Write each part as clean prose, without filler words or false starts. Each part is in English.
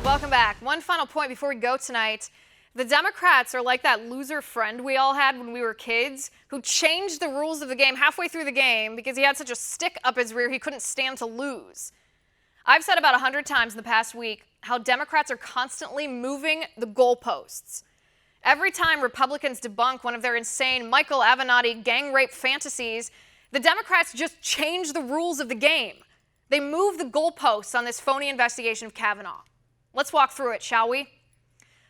Welcome back. One final point before we go tonight. The Democrats are like that loser friend we all had when we were kids who changed the rules of the game halfway through the game because he had such a stick up his rear he couldn't stand to lose. I've said about 100 times in the past week how Democrats are constantly moving the goalposts. Every time Republicans debunk one of their insane Michael Avenatti gang rape fantasies, the Democrats just change the rules of the game. They move the goalposts on this phony investigation of Kavanaugh. Let's walk through it, shall we?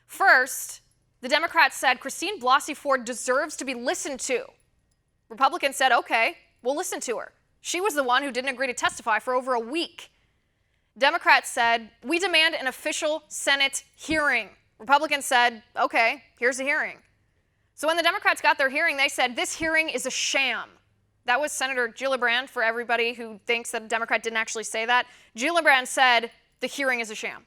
First, the Democrats said Christine Blasey Ford deserves to be listened to. Republicans said, okay, we'll listen to her. She was the one who didn't agree to testify for over a week. Democrats said, we demand an official Senate hearing. Republicans said, okay, here's a hearing. So when the Democrats got their hearing, they said, this hearing is a sham. That was Senator Gillibrand, for everybody who thinks that a Democrat didn't actually say that. Gillibrand said, the hearing is a sham.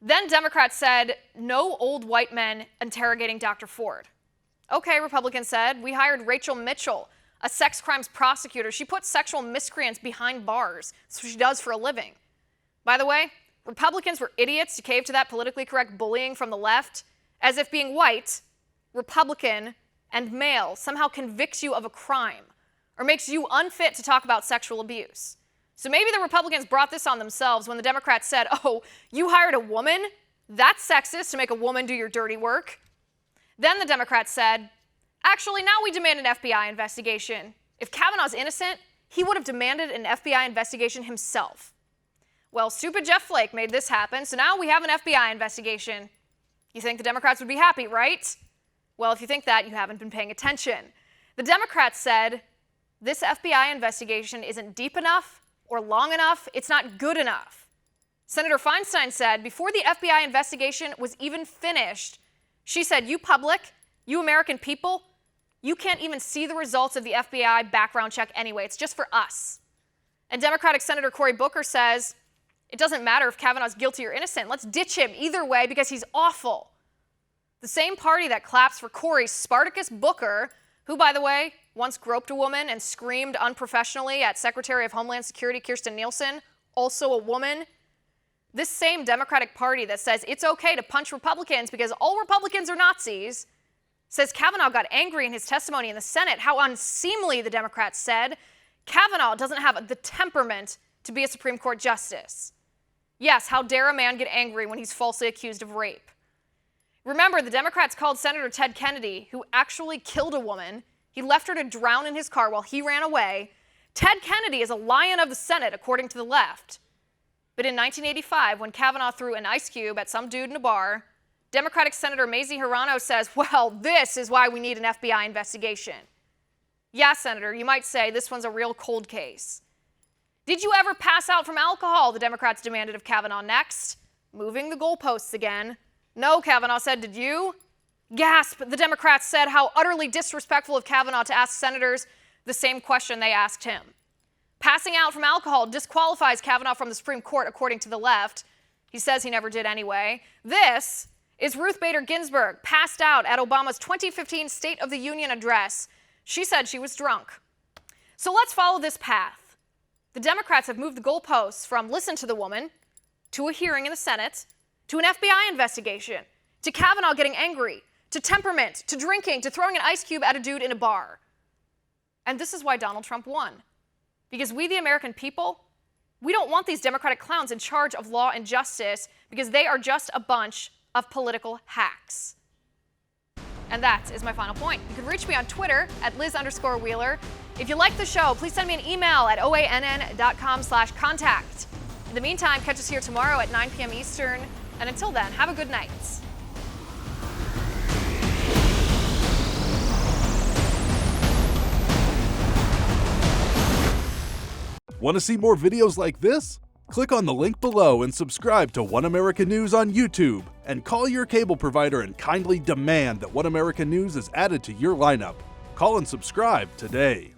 Then Democrats said, no old white men interrogating Dr. Ford. Okay, Republicans said, we hired Rachel Mitchell, a sex crimes prosecutor. She puts sexual miscreants behind bars. That's what she does for a living. By the way, Republicans were idiots to cave to that politically correct bullying from the left, as if being white, Republican, and male somehow convicts you of a crime or makes you unfit to talk about sexual abuse. So maybe the Republicans brought this on themselves when the Democrats said, oh, you hired a woman? That's sexist to make a woman do your dirty work. Then the Democrats said, actually, now we demand an FBI investigation. If Kavanaugh's innocent, he would have demanded an FBI investigation himself. Well, stupid Jeff Flake made this happen, so now we have an FBI investigation. You think the Democrats would be happy, right? Well, if you think that, you haven't been paying attention. The Democrats said, this FBI investigation isn't deep enough or long enough, it's not good enough. Senator Feinstein said before the FBI investigation was even finished, she said, you public, you American people, you can't even see the results of the FBI background check anyway. It's just for us. And Democratic Senator Cory Booker says, it doesn't matter if Kavanaugh's guilty or innocent. Let's ditch him either way because he's awful. The same party that claps for Cory, Spartacus Booker, who, by the way, once groped a woman and screamed unprofessionally at Secretary of Homeland Security Kirstjen Nielsen, also a woman. This same Democratic Party that says it's okay to punch Republicans because all Republicans are Nazis, says Kavanaugh got angry in his testimony in the Senate. How unseemly, the Democrats said. Kavanaugh doesn't have the temperament to be a Supreme Court justice. Yes, how dare a man get angry when he's falsely accused of rape? Remember, the Democrats called Senator Ted Kennedy, who actually killed a woman. He left her to drown in his car while he ran away. Ted Kennedy is a lion of the Senate, according to the left. But in 1985, when Kavanaugh threw an ice cube at some dude in a bar, Democratic Senator Mazie Hirono says, well, this is why we need an FBI investigation. Yeah, Senator, you might say this one's a real cold case. Did you ever pass out from alcohol? The Democrats demanded of Kavanaugh next. Moving the goalposts again. No, Kavanaugh said, did you? Gasp, the Democrats said how utterly disrespectful of Kavanaugh to ask senators the same question they asked him. Passing out from alcohol disqualifies Kavanaugh from the Supreme Court, according to the left. He says he never did anyway. This is Ruth Bader Ginsburg, passed out at Obama's 2015 State of the Union address. She said she was drunk. So let's follow this path. The Democrats have moved the goalposts from listen to the woman, to a hearing in the Senate, to an FBI investigation, to Kavanaugh getting angry, to temperament, to drinking, to throwing an ice cube at a dude in a bar. And this is why Donald Trump won. Because we, the American people, we don't want these Democratic clowns in charge of law and justice because they are just a bunch of political hacks. And that is my final point. You can reach me on Twitter at Liz_Wheeler. If you like the show, please send me an email at oann.com/contact. In the meantime, catch us here tomorrow at 9 p.m. Eastern. And until then, have a good night. Want to see more videos like this? Click on the link below and subscribe to One America News on YouTube, and call your cable provider and kindly demand that One America News is added to your lineup. Call and subscribe today.